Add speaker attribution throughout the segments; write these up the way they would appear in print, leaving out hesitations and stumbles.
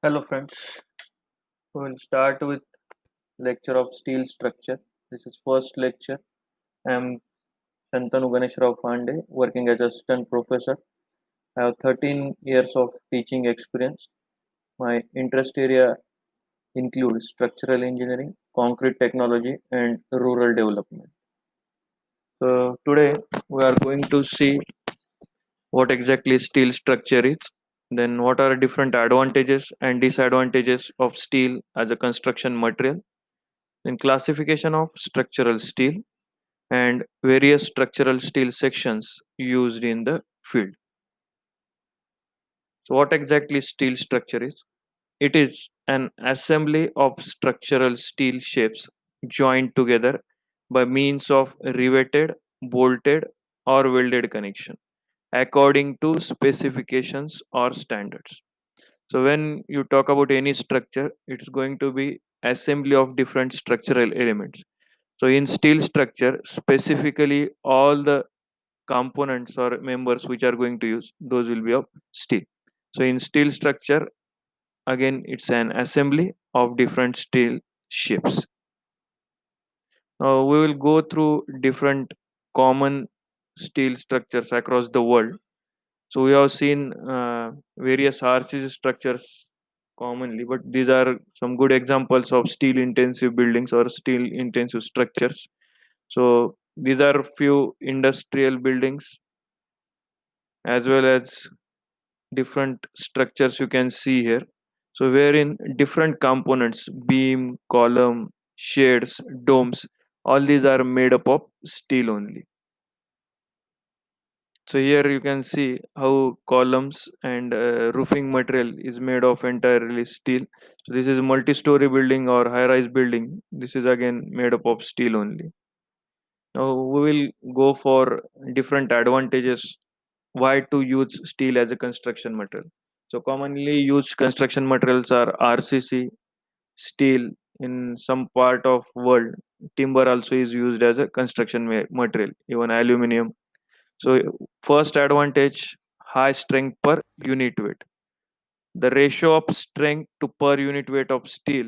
Speaker 1: Hello friends, we will start with lecture of steel structure. This is first lecture. I am Shantanu Ganeshwarao Pandey, working as assistant professor. I have 13 years of teaching experience. My interest area includes structural engineering, concrete technology and rural development. So today we are going to see what exactly steel structure is, then what are different advantages and disadvantages of steel as a construction material, then classification of structural steel and various structural steel sections used in the field. So what exactly steel structure is? It is an assembly of structural steel shapes joined together by means of riveted, bolted or welded connection according to specifications or standards. So when you talk about any structure, it's going to be assembly of different structural elements. So in steel structure, specifically all the components or members which are going to use, those will be of steel. So in steel structure, again, it's an assembly of different steel shapes. Now we will go through different common steel structures across the world. So we have seen various RCC structures commonly, but these are some good examples of steel intensive buildings or steel intensive structures. So these are few industrial buildings as well as different structures you can see here. So wherein different components, beam, column, shades, domes, all these are made up of steel only. So here you can see how columns and roofing material is made of entirely steel. So this is multi-story building or high-rise building. This is again made up of steel only. Now we will go for different advantages why to use steel as a construction material. So commonly used construction materials are RCC, steel. In some part of world, timber also is used as a construction material, even aluminum. So first advantage, high strength per unit weight. The ratio of strength to per unit weight of steel,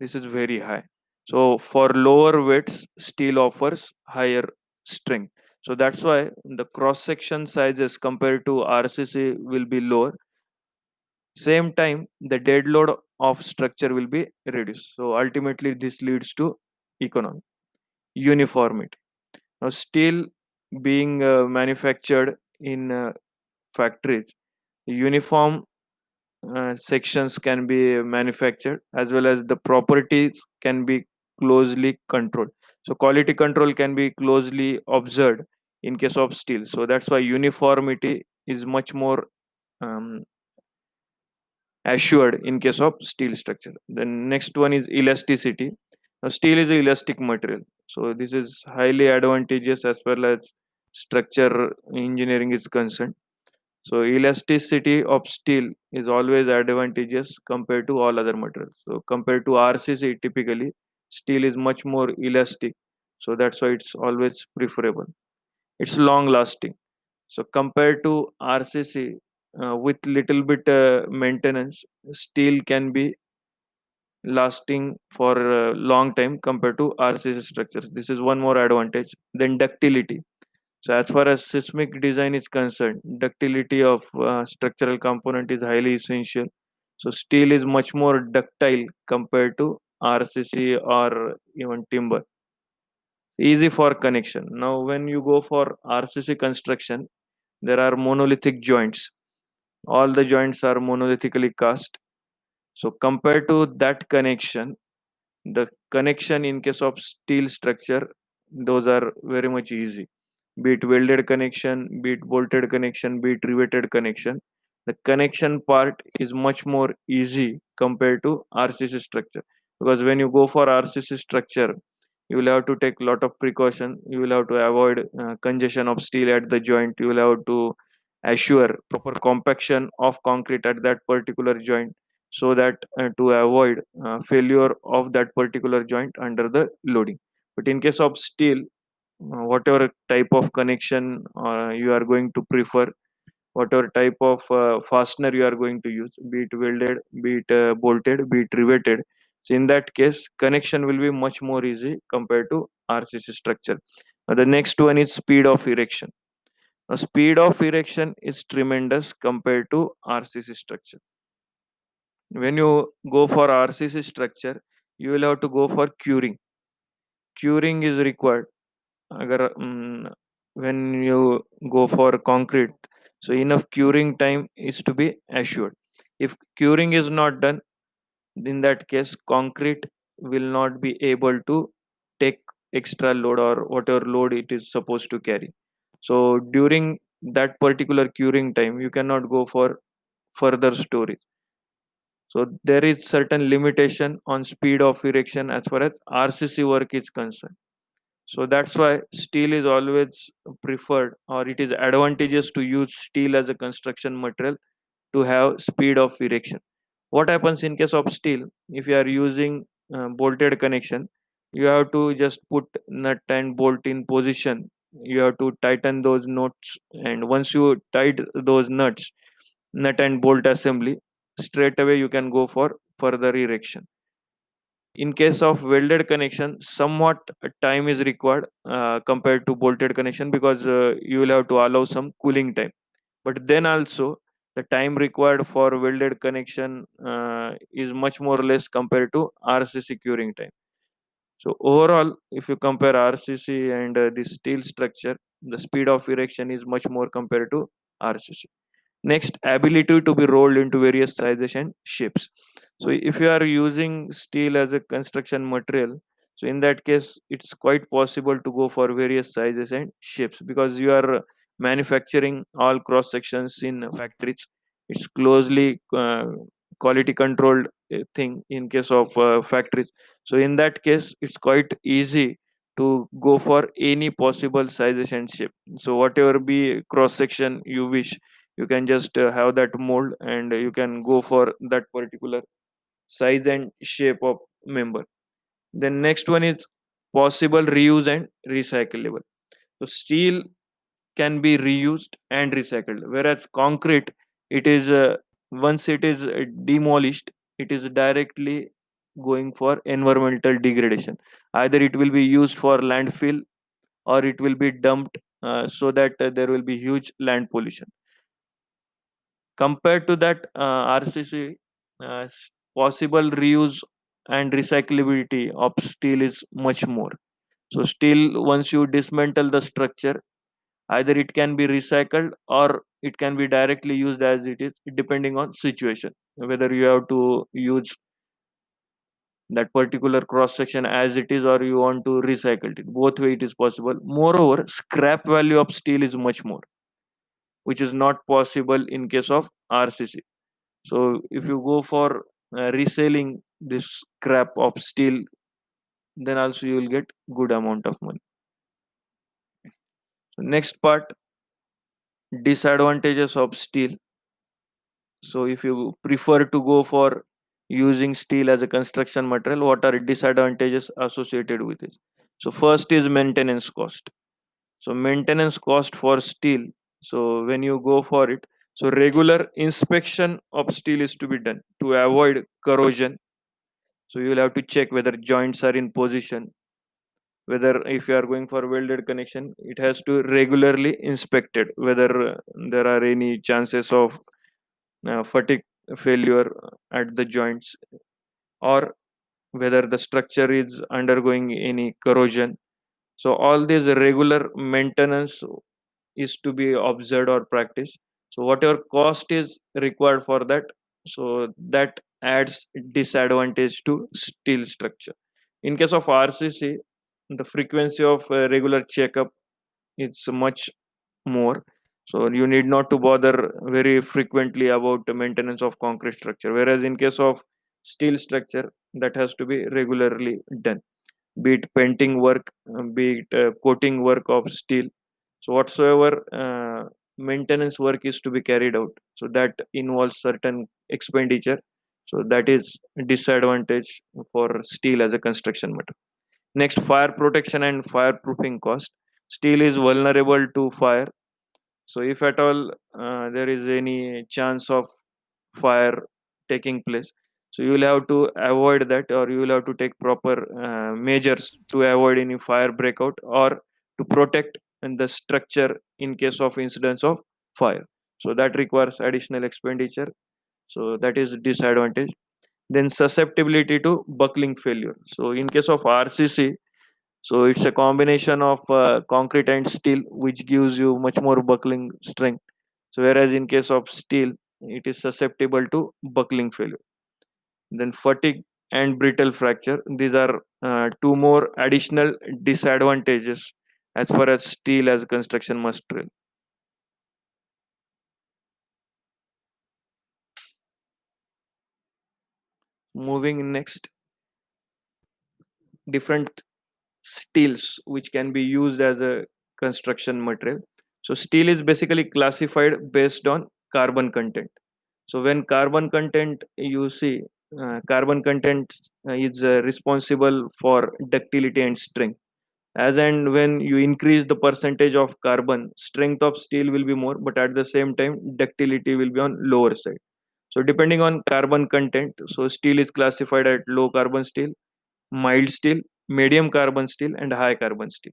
Speaker 1: this is very high. So for lower weights, steel offers higher strength. So that's why the cross section sizes compared to RCC will be lower. Same time, the dead load of structure will be reduced. So ultimately, this leads to economy, uniformity. Now, steel being manufactured in factories, uniform sections can be manufactured as well as the properties can be closely controlled. So quality control can be closely observed in case of steel. So that's why uniformity is much more um, assured in case of steel structure. The next one is elasticity. Now, steel is a elastic material, so this is highly advantageous as well as structure engineering is concerned. So elasticity of steel is always advantageous compared to all other materials. So compared to RCC, typically steel is much more elastic. So that's why it's always preferable. It's long lasting. So compared to RCC, with little bit maintenance, steel can be lasting for a long time compared to RCC structures. This is one more advantage. Then ductility. So as far as seismic design is concerned, ductility of structural component is highly essential. So steel is much more ductile compared to RCC or even timber. Easy for connection. Now when you go for RCC construction, there are monolithic joints. All the joints are monolithically cast. So compared to that connection, the connection in case of steel structure, those are very much easy, be it welded connection, be it bolted connection, be it riveted connection. The connection part is much more easy compared to RCC structure, because when you go for RCC structure, you will have to take a lot of precaution. You will have to avoid congestion of steel at the joint. You will have to assure proper compaction of concrete at that particular joint, so that to avoid failure of that particular joint under the loading. But in case of steel, whatever type of connection you are going to prefer, whatever type of fastener you are going to use, be it welded, be it bolted, be it riveted. So in that case, connection will be much more easy compared to RCC structure. Now, the next one is speed of erection. Now, speed of erection is tremendous compared to RCC structure. When you go for RCC structure, you will have to go for curing. Curing is required. अगर when you go for concrete, so enough curing time is to be assured. If curing is not done, in that case concrete will not be able to take extra load or whatever load it is supposed to carry. So during that particular curing time, you cannot go for further storage. So there is certain limitation on speed of erection as far as RCC work is concerned. So that's why steel is always preferred, or it is advantageous to use steel as a construction material to have speed of erection. What happens in case of steel? If you are using bolted connection, you have to just put nut and bolt in position. You have to tighten those nuts, and once you tight those nuts, nut and bolt assembly, straight away you can go for further erection. In case of welded connection, somewhat time is required compared to bolted connection, because you will have to allow some cooling time. But then also, the time required for welded connection is much more less compared to RCC curing time. So overall, if you compare RCC and the steel structure, the speed of erection is much more compared to RCC. Next, ability to be rolled into various sizes and shapes. So if you are using steel as a construction material, so in that case, it's quite possible to go for various sizes and shapes, because you are manufacturing all cross sections in factories. It's closely quality controlled thing in case of factories. So in that case, it's quite easy to go for any possible sizes and shape. So whatever be cross section you wish, you can just have that mold, and you can go for that particular size and shape of member. Then next one is possible reuse and recyclable. So steel can be reused and recycled, whereas concrete, it is once it is demolished, it is directly going for environmental degradation. Either it will be used for landfill, or it will be dumped, so that there will be huge land pollution. Compared to that, RCC, possible reuse and recyclability of steel is much more. So steel, once you dismantle the structure, either it can be recycled or it can be directly used as it is, depending on situation, whether you have to use that particular cross section as it is, or you want to recycle it. Both way it is possible. Moreover, scrap value of steel is much more, which is not possible in case of RCC. So if you go for reselling this scrap of steel, then also you will get good amount of money. So next part, disadvantages of steel. So if you prefer to go for using steel as a construction material, what are disadvantages associated with it? So first is maintenance cost. So maintenance cost for steel. So when you go for it, so regular inspection of steel is to be done to avoid corrosion. So you will have to check whether joints are in position. Whether if you are going for welded connection, it has to regularly inspected whether there are any chances of fatigue failure at the joints, or whether the structure is undergoing any corrosion. So all these regular maintenance is to be observed or practiced. So whatever cost is required for that, so that adds disadvantage to steel structure. In case of RCC, the frequency of regular checkup is much more. So you need not to bother very frequently about the maintenance of concrete structure. Whereas in case of steel structure, that has to be regularly done, be it painting work, be it coating work of steel. So whatsoever maintenance work is to be carried out, so that involves certain expenditure. So that is disadvantage for steel as a construction material. Next, fire protection and fireproofing cost. Steel is vulnerable to fire. So if at all there is any chance of fire taking place, so you will have to avoid that, or you will have to take proper measures to avoid any fire breakout, or to protect and the structure in case of incidence of fire. So that requires additional expenditure. So that is disadvantage. Then susceptibility to buckling failure. So in case of RCC, so it's a combination of concrete and steel, which gives you much more buckling strength. So whereas in case of steel, it is susceptible to buckling failure. Then fatigue and brittle fracture. These are two more additional disadvantages as far as steel as a construction material. Moving next, different steels which can be used as a construction material. So steel is basically classified based on carbon content. So when carbon content, you see, carbon content is responsible for ductility and strength. As and when you increase the percentage of carbon, strength of steel will be more, but at the same time ductility will be on lower side. So depending on carbon content, so steel is classified at low carbon steel, mild steel, medium carbon steel, and high carbon steel.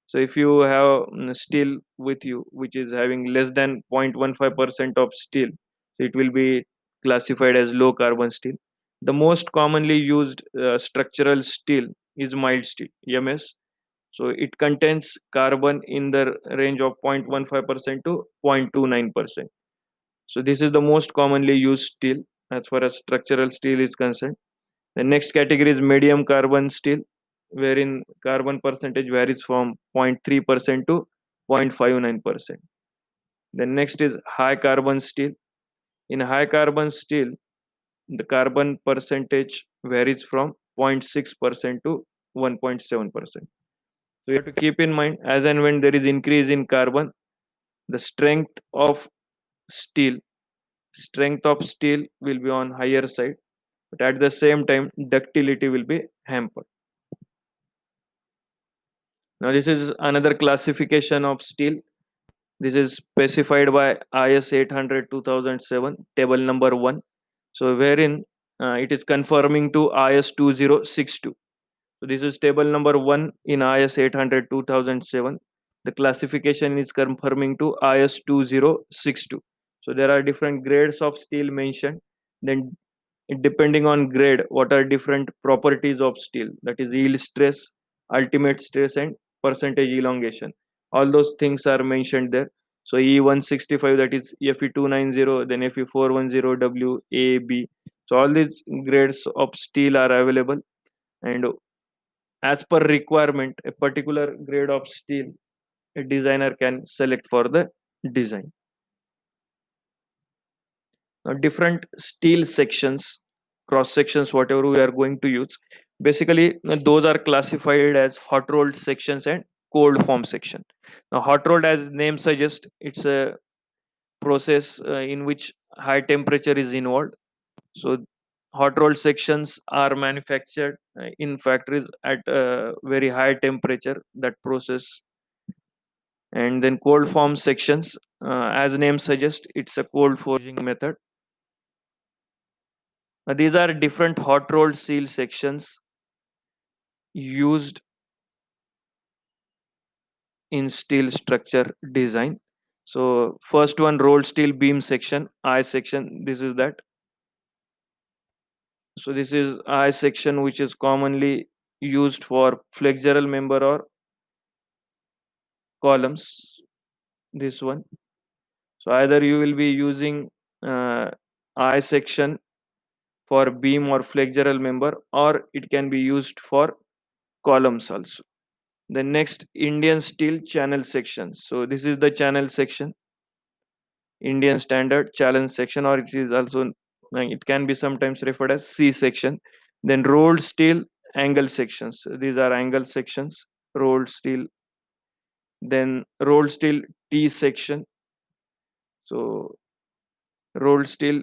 Speaker 1: So if you have steel with you which is having less than 0.15% of steel, so it will be classified as low carbon steel. The most commonly used structural steel is mild steel, EMS. So it contains carbon in the range of 0.15% to 0.29%. So this is the most commonly used steel as far as structural steel is concerned. The next category is medium carbon steel, wherein carbon percentage varies from 0.3% to 0.59%. The next is high carbon steel. In high carbon steel, the carbon percentage varies from 0.6% to 1.7%. So you have to keep in mind, as and when there is increase in carbon, the steel strength of steel will be on higher side, but at the same time ductility will be hampered. Now, this is another classification of steel. This is specified by IS 800 2007, table number 1. So, wherein it is conforming to IS 2062. So, this is table number 1 in IS 800 2007. The classification is confirming to IS 2062. So, there are different grades of steel mentioned. Then depending on grade, what are different properties of steel, that is yield stress, ultimate stress, and percentage elongation. All those things are mentioned there. So E165, that is Fe290, then Fe410, A, B. So all these grades of steel are available, and as per requirement, a particular grade of steel a designer can select for the design. Now, different steel sections, cross sections, whatever we are going to use, basically those are classified as hot rolled sections and cold form section. Now, hot rolled, as name suggests, it's a process in which high temperature is involved. So hot rolled sections are manufactured in factories at a very high temperature, that process. And then cold form sections, as name suggests, it's a cold forging method. These are different hot rolled steel sections used in steel structure design. So first one, rolled steel beam section, I section. This is that. So this is I section, which is commonly used for flexural member or columns. This one. So either you will be using uh, I section for beam or flexural member, or it can be used for columns also. The next, Indian steel channel section. So this is the channel section, Indian standard challenge section, or it is also it can be sometimes referred as C section. Then rolled steel angle sections. So these are angle sections, rolled steel. Then rolled steel T section. So rolled steel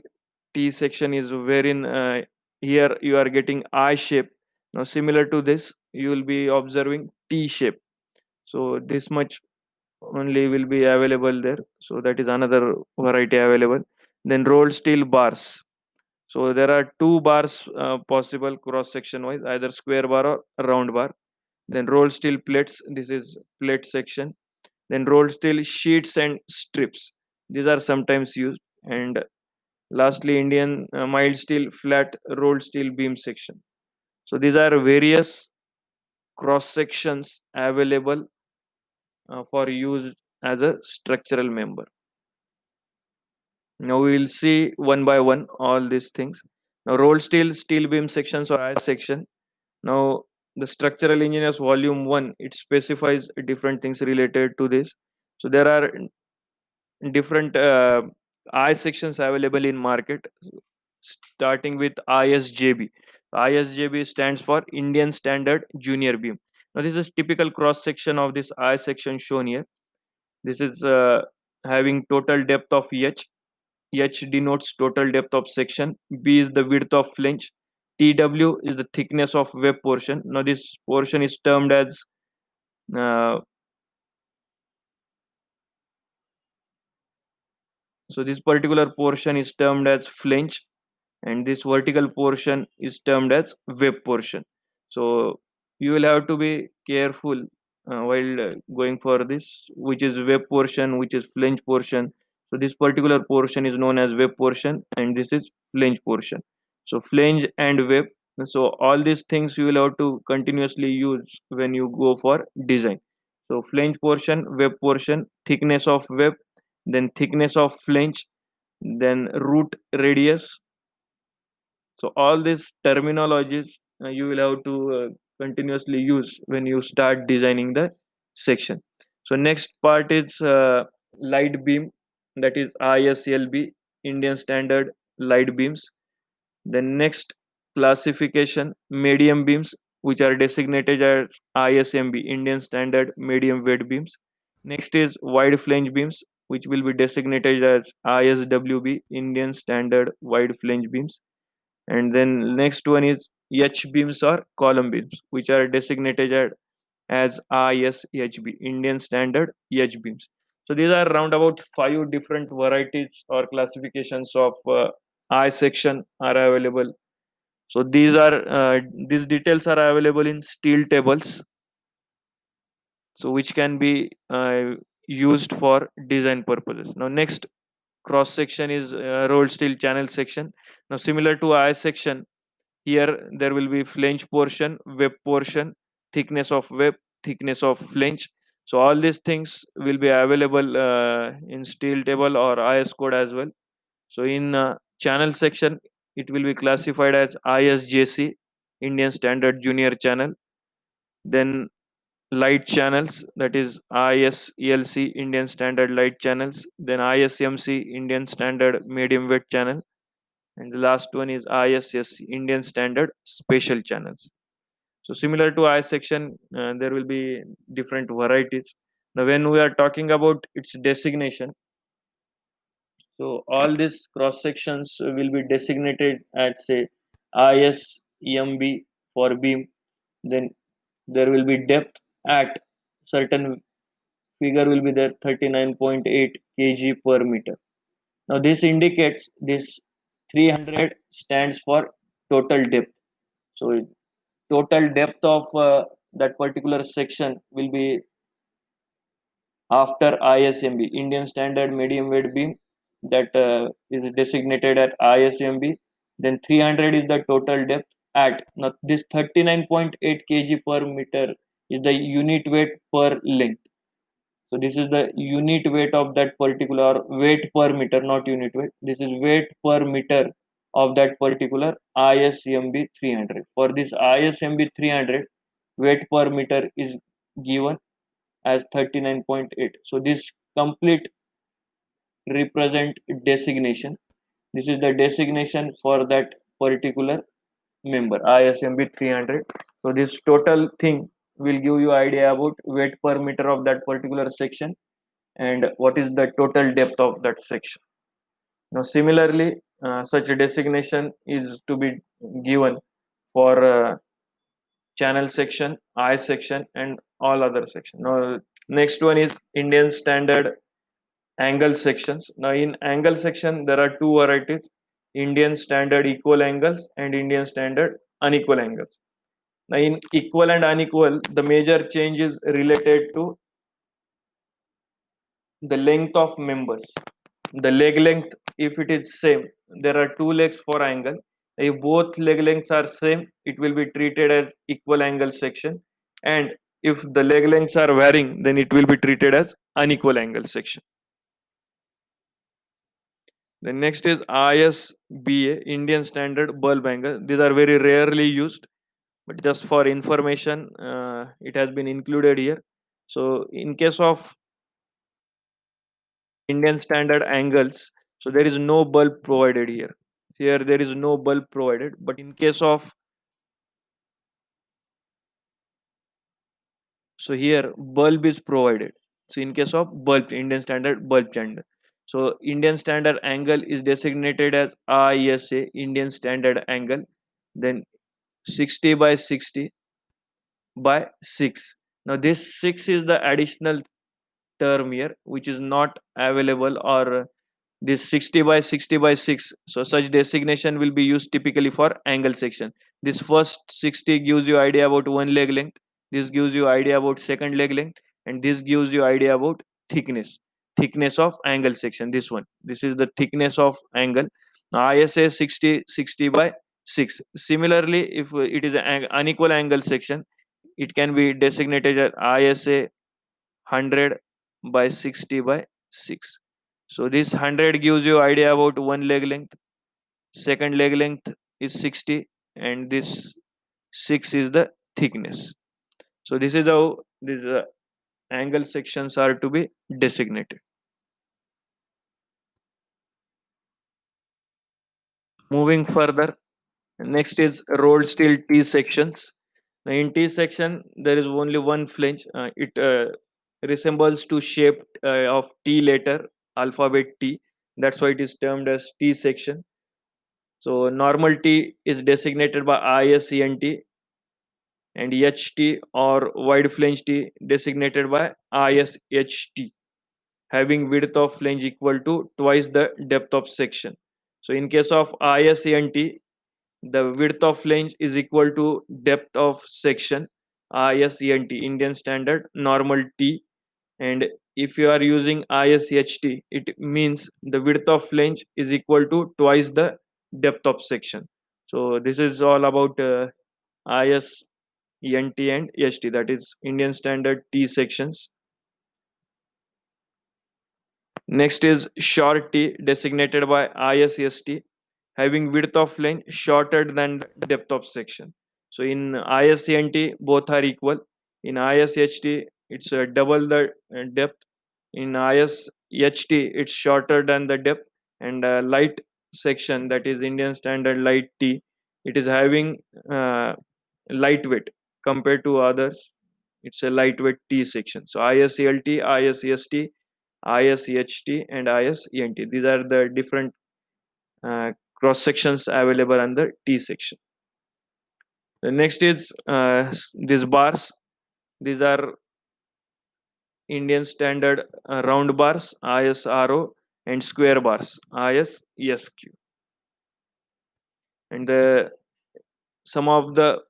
Speaker 1: T section is wherein here you are getting I shape. Now similar to this, you will be observing T shape. So this much only will be available there. So that is another variety available. Then rolled steel bars. So there are two bars possible cross section wise, either square bar or round bar. Then rolled steel plates. This is plate section. Then rolled steel sheets and strips. These are sometimes used. And lastly, Indian mild steel flat rolled steel beam section. So these are various cross sections available for use as a structural member. Now we will see one by one all these things. Now rolled steel, steel beam sections or I section. Now the structural engineers volume 1, it specifies different things related to this. So there are different I sections available in market, starting with ISJB. ISJB stands for Indian Standard Junior Beam. Now this is typical cross section of this I section shown here. This is having total depth of H. H denotes total depth of section. B is the width of flange. TW is the thickness of web portion. Now this portion is termed as uh, so this particular portion is termed as flange, and this vertical portion is termed as web portion. So you will have to be careful while going for this, which is web portion, which is flange portion. So this particular portion is known as web portion, and this is flange portion. So flange and web, so all these things you will have to continuously use when you go for design. So flange portion, web portion, thickness of web, then thickness of flange, then root radius. So all these terminologies you will have to continuously use when you start designing the section. So next part is light beam, that is ISLB, Indian Standard Light Beams. The next classification, medium beams, which are designated as ISMB, Indian Standard Medium Weight Beams. Next is wide flange beams, which will be designated as ISWB, Indian Standard Wide Flange Beams. And then next one is H beams or column beams, which are designated as ISHB, Indian Standard H beams. So these are around about five different varieties or classifications of I section are available. So these details are available in steel tables, so which can be used for design purposes. Now next cross section is rolled steel channel section. Now similar to I section, here there will be flange portion, web portion, thickness of web, thickness of flange. So all these things will be available in steel table or IS code as well. So in channel section, it will be classified as ISJC, Indian Standard Junior Channel. Then light channels, that is ISLC, Indian Standard Light Channels. Then ISMC, Indian Standard Medium Weight Channel. And the last one is ISSC, Indian Standard Special Channels. So similar to I section, there will be different varieties. Now, when we are talking about its designation, so all these cross sections will be designated as say ISMB for beam. Then there will be depth at certain figure will be there 39.8 kg per meter. Now this indicates this 300 stands for total depth. So total depth of that particular section will be after ISMB, Indian Standard Medium Weight Beam, that is designated at ISMB. Then 300 is the total depth at. Now this 39.8 kg per meter is the unit weight per length. So this is the unit weight of that particular weight per meter, not unit weight. This is weight per meter of that particular ISMB 300. For this ISMB 300, weight per meter is given as 39.8. So this complete represent designation. This is the designation for that particular member ISMB 300. So this total thing will give you idea about weight per meter of that particular section and what is the total depth of that section. Now similarly, such a designation is to be given for channel section, I section, and all other section. Now Next one is Indian standard angle sections. Now in angle section there are two varieties: Indian standard equal angles and Indian standard unequal angles. Now in equal and unequal, the major change is related to the length of members. The leg length, if it is same, there are two legs for angle. If both leg lengths are same, it will be treated as equal angle section. And if the leg lengths are varying, then it will be treated as unequal angle section. The next is ISBA, Indian Standard Bulb Angle. These are very rarely used, but just for information, it has been included here. So in case of Indian standard angles, so there is no bulb provided here. Here there is no bulb provided, but in case of, so here bulb is provided. So in case of bulb, Indian standard bulb channel. So Indian standard angle is designated as ISA, Indian standard angle, then 60 by 60 by 6. Now this 6 is the additional term here which is not available, or this 60 by 60 by 6, so such designation will be used typically for angle section. This first 60 gives you idea about one leg length, this gives you idea about second leg length, and this gives you idea about thickness of angle section. This is the thickness of angle. Now ISA 60 60 by 6. Similarly, if it is an unequal angle section, it can be designated as ISA 100 by 60 by 6. So this 100 gives you idea about one leg length, second leg length is 60, and this 6 is the thickness. So this is how these angle sections are to be designated. Moving further, next is rolled steel T sections. Now in T section, there is only one flange. It resembles to shape of T letter, alphabet T. That's why it is termed as T section. So normal T is designated by ISENT, and HT or wide flange T designated by ISHT, having width of flange equal to twice the depth of section. So in case of ISENT, the width of flange is equal to depth of section, ISENT, Indian Standard Normal T. And if you are using ISHT, it means the width of flange is equal to twice the depth of section. So this is all about ISENT and HT, that is Indian Standard T sections. Next is short T designated by ISST, having width of lane shorter than the depth of section. So in ISCNT both are equal. In ISHT it's double the depth. In ISHT it's shorter than the depth, and light section, that is Indian Standard Light T, it is having uh, lightweight compared to others. It's a lightweight T section. So ISCLT, ISEST, ISEHT, and ISENT. These are the different cross sections available under T section. The next is these bars. These are Indian standard round bars, ISRO, and square bars, ISESQ. And some of the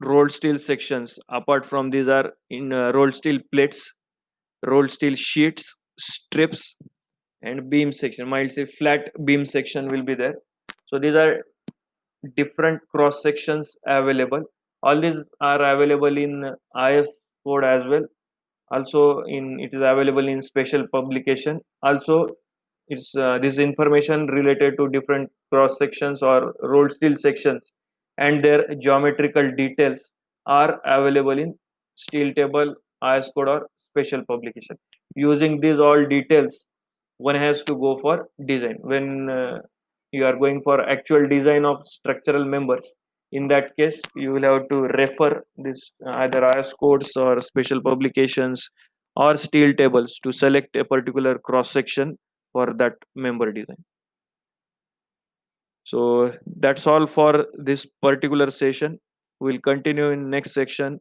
Speaker 1: rolled steel sections apart from these are in rolled steel plates, rolled steel sheets, strips, and beam section. Might say flat beam section will be there. So these are different cross sections available. All these are available in IS code as well. Also, in it is available in special publication. Also, it's this information related to different cross sections or rolled steel sections and their geometrical details are available in steel table, IS code, or special publication. Using these all details, one has to go for design. When you are going for actual design of structural members, in that case you will have to refer this either IS codes or special publications or steel tables to select a particular cross section for that member design. So that's all for this particular session. We'll continue in next section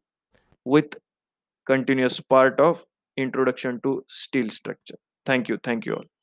Speaker 1: with continuous part of introduction to steel structure. Thank you all.